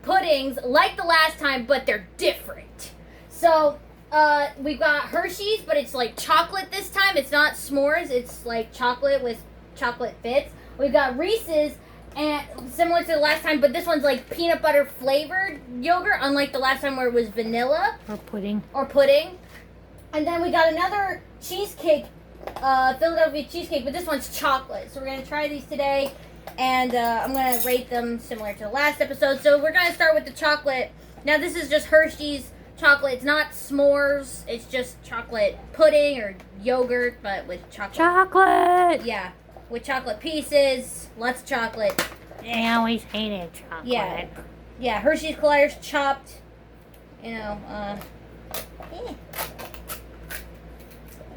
puddings like the last time, but they're different. So, we've got Hershey's, but it's like chocolate this time. It's not s'mores. It's like chocolate with chocolate bits. We've got Reese's, and similar to the last time, but this one's like peanut butter flavored yogurt, unlike the last time where it was vanilla. Or pudding. And then we got another cheesecake, Philadelphia cheesecake, but this one's chocolate. So we're going to try these today, and I'm going to rate them similar to the last episode. So we're going to start with the chocolate. Now this is just Hershey's chocolate. It's not s'mores. It's just chocolate pudding or yogurt, but with chocolate. Chocolate! Yeah, with chocolate pieces. Lots of chocolate. I always hated chocolate. Yeah, Hershey's Colliders chopped. Yeah,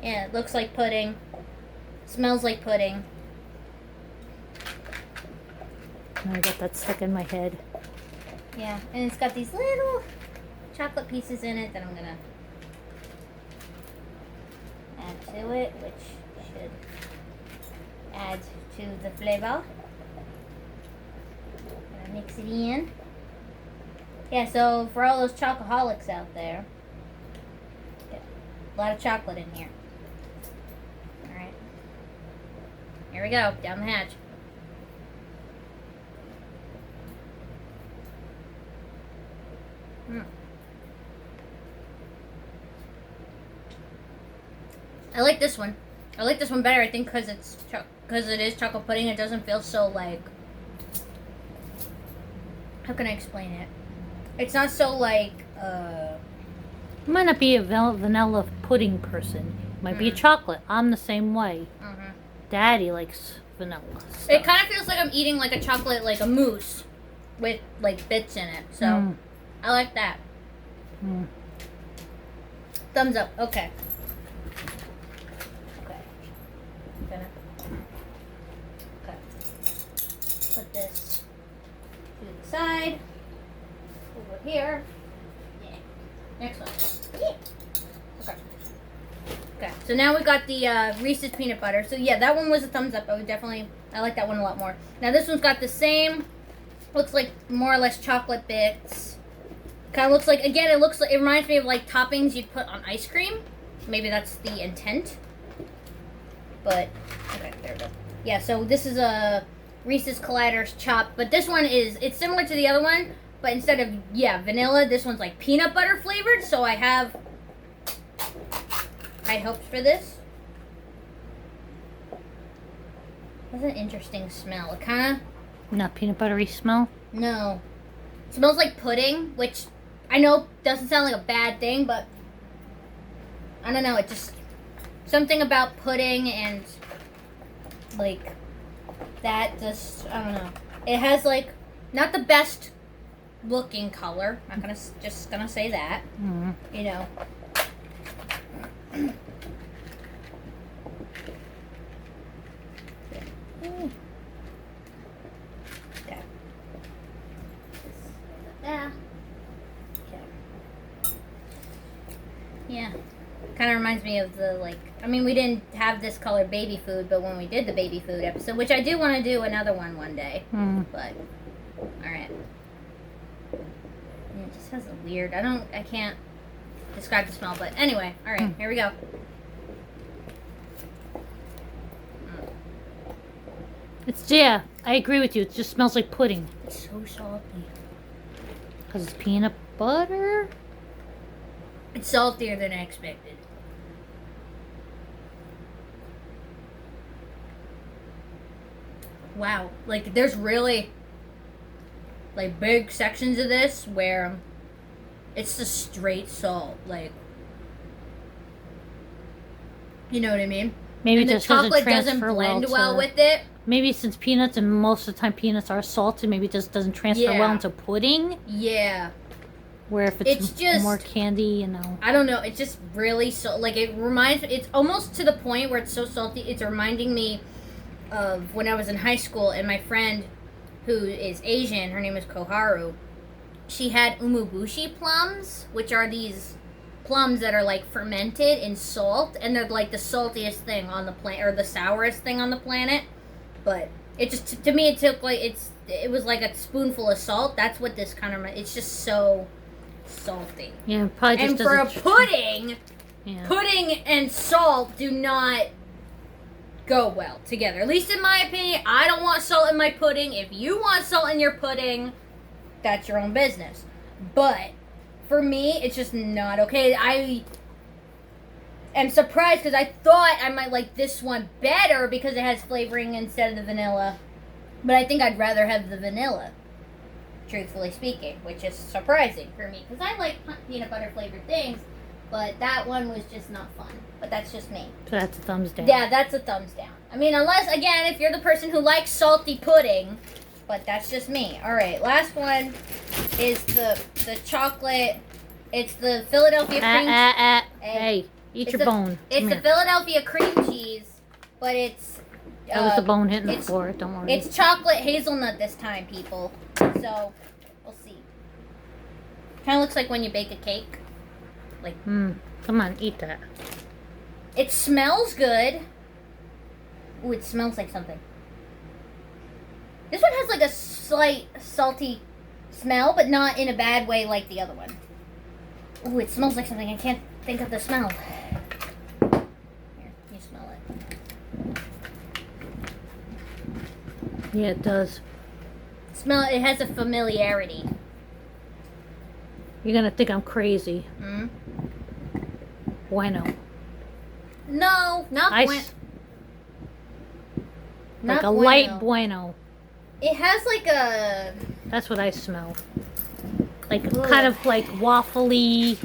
it looks like pudding. Smells like pudding. Now I got that stuck in my head. Yeah, and it's got these little chocolate pieces in it that I'm gonna add to it, which should add to the flavor. Gonna mix it in. Yeah, so for all those chocoholics out there, yeah, a lot of chocolate in here. Alright. Here we go, down the hatch. I like this one. I like this one better, I think, because it is chocolate pudding. It doesn't feel so like... How can I explain it? It's not so like, You might not be a vanilla pudding person. You might be a chocolate. I'm the same way. Daddy likes vanilla stuff. It kind of feels like I'm eating like a chocolate, like a mousse with like bits in it. So I like that. Thumbs up. Okay. Put this to the side. Over here. Yeah. Next one. Yeah. Okay. Okay. So now we got the Reese's peanut butter. So yeah, that one was a thumbs up. I like that one a lot more. Now this one's got the same, looks like more or less chocolate bits. Kind of looks like, again, it reminds me of like toppings you'd put on ice cream. Maybe that's the intent. But, okay, there we go. Yeah, so this is a Reese's Colliders chopped, but this one it's similar to the other one, but instead of, vanilla, this one's like peanut butter flavored, so I have high hopes for this. That's an interesting smell. It kind of... Not peanut buttery smell? No. It smells like pudding, which I know doesn't sound like a bad thing, but I don't know, it just... Something about pudding and, like, that just, I don't know. It has, like, not the best looking color. I'm just gonna say that. You know. Yeah. Kind of reminds me of the, like, I mean, we didn't have this color baby food, but when we did the baby food episode, which I do want to do another one day, but, alright. It just has a weird, I can't describe the smell, but anyway, alright, here we go. Yeah, I agree with you. It just smells like pudding. It's so salty. Because it's peanut butter? It's saltier than I expected. Wow. Like, there's really, like, big sections of this where it's just straight salt. Like, you know what I mean? Maybe and it the just doesn't chocolate doesn't transfer blend well to, with it. Maybe since peanuts, and most of the time peanuts are salty, maybe it just doesn't transfer well into pudding. Yeah. Where if it's just more candy, you know. I don't know. It's just really like, it reminds me, it's almost to the point where it's so salty. It's reminding me of when I was in high school, and my friend who is Asian, her name is Koharu, she had umubushi plums, which are these plums that are like fermented in salt, and they're like the saltiest thing on the planet, or the sourest thing on the planet. But it just, to me, it took like, it's it was like a spoonful of salt. That's what this kind of. It's just so salty. Yeah, probably just And for a doesn't. pudding, Yeah. pudding and salt do not go well together. At least in my opinion, I don't want salt in my pudding. If you want salt in your pudding, that's your own business. But for me, it's just not okay. I am surprised because I thought I might like this one better because it has flavoring instead of the vanilla. But I think I'd rather have the vanilla, truthfully speaking, which is surprising for me because I like peanut butter flavored things, but that one was just not fun. But that's just me. So that's a thumbs down. Yeah, that's a thumbs down. I mean, unless, again, if you're the person who likes salty pudding, but that's just me. All right, last one is the chocolate. It's the Philadelphia cream cheese. Hey, eat your bone. It's the Philadelphia cream cheese, but it's... That was the bone hitting the floor, don't worry. It's chocolate hazelnut this time, people. So, we'll see. Kind of looks like when you bake a cake. Like, come on, eat that. It smells good. Ooh, it smells like something. This one has like a slight salty smell, but not in a bad way like the other one. Ooh, it smells like something. I can't think of the smell. Here, you smell it. Yeah, it does. It has a familiarity. You're gonna think I'm crazy. Hmm? Bueno. No, not Like not a light bueno. It has like a... That's what I smell. Like Ugh. kind of like waffly,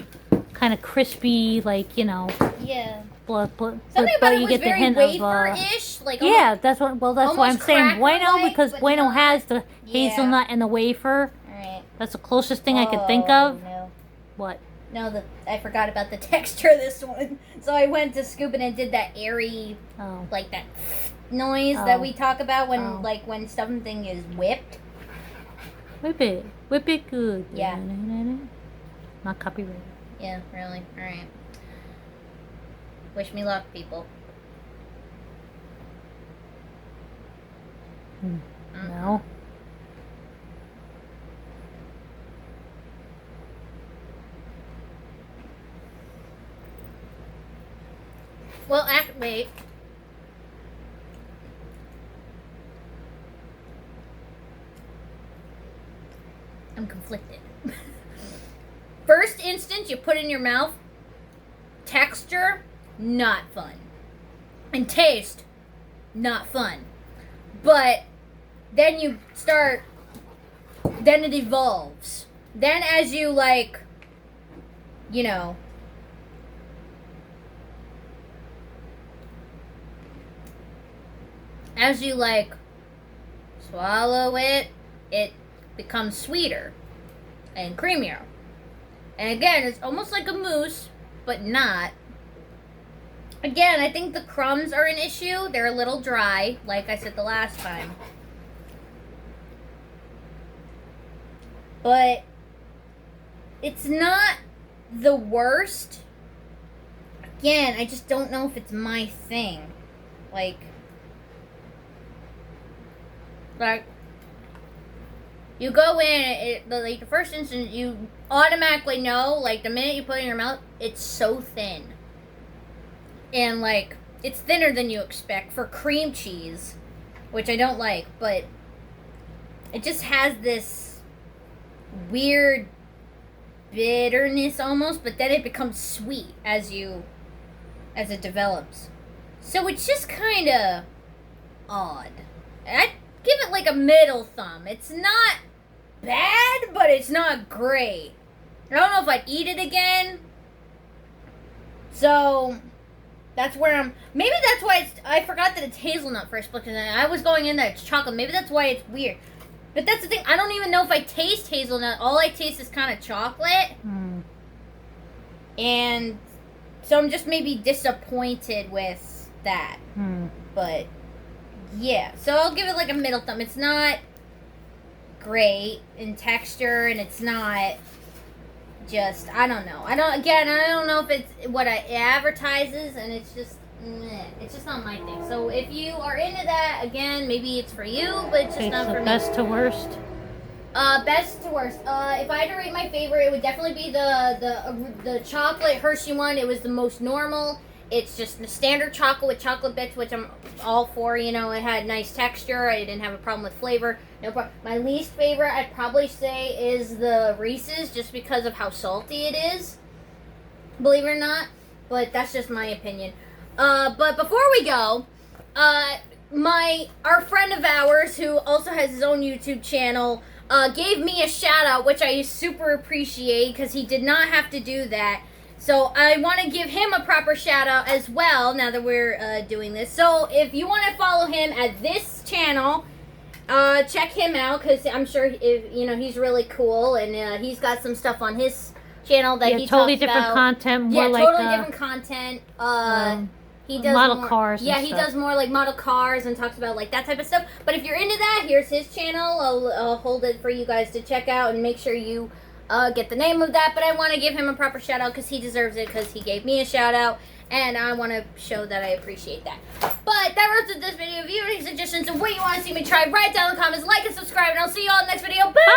kind of crispy, like, you know. Yeah. But Something about it you was get the very hint wafer-ish. Like yeah, that's what. Well, that's why I'm almost saying bueno cracker-like, because but bueno not. has the hazelnut and the wafer. Alright. That's the closest thing I could think of. No. What? No, I forgot about the texture of this one. So I went to scoop it and did that airy, like that noise that we talk about when, like, when something is whipped. Whip it good. Yeah. Not copyrighted. Yeah, really. All right. Wish me luck, people. No. Well, wait. I'm conflicted. First instance, you put in your mouth. Texture, not fun. And taste, not fun. But then you start, then it evolves. Then as you, like, you know, as you, like, swallow it, it becomes sweeter and creamier. And again, it's almost like a mousse, but not. Again, I think the crumbs are an issue. They're a little dry, like I said the last time. But it's not the worst. Again, I just don't know if it's my thing. Like you go in, like the first instance, you automatically know, like the minute you put it in your mouth, it's so thin. And like, it's thinner than you expect for cream cheese, which I don't like, but it just has this weird bitterness almost, but then it becomes sweet as it develops. So it's just kind of odd. And I give it like a middle thumb. It's not bad, but it's not great. I don't know if I'd eat it again. So that's where maybe that's why I forgot that it's hazelnut first, because I was going in that it's chocolate. Maybe that's why it's weird. But that's the thing. I don't even know if I taste hazelnut. All I taste is kind of chocolate. And so I'm just maybe disappointed with that. But yeah, so I'll give it like a middle thumb. It's not great in texture, and it's not just, I don't know. I don't know if it's what it advertises, and it's just, it's just not my thing. So if you are into that, again, maybe it's for you, but it's just not for me. Best to worst? Best to worst. If I had to rate my favorite, it would definitely be the chocolate Hershey one. It was the most normal. It's just the standard chocolate with chocolate bits, which I'm all for. You know, it had nice texture. I didn't have a problem with flavor. No problem. My least favorite, I'd probably say, is the Reese's, just because of how salty it is. Believe it or not, but that's just my opinion. But before we go, our friend of ours who also has his own YouTube channel gave me a shout out, which I super appreciate because he did not have to do that. So I want to give him a proper shout out as well now that we're doing this. So if you want to follow him at this channel, check him out because I'm sure he's really cool and he's got some stuff on his channel that he totally talks different about. content. More Totally different content. He does model cars. Yeah, he does more like model cars and talks about like that type of stuff. But if you're into that, here's his channel. I'll hold it for you guys to check out and make sure you get the name of that. But I want to give him a proper shout out because he deserves it because he gave me a shout out. And I want to show that I appreciate that. But that wraps up this video. If you have any suggestions of what you want to see me try, write down in the comments, like and subscribe, and I'll see you all in the next video. Bye!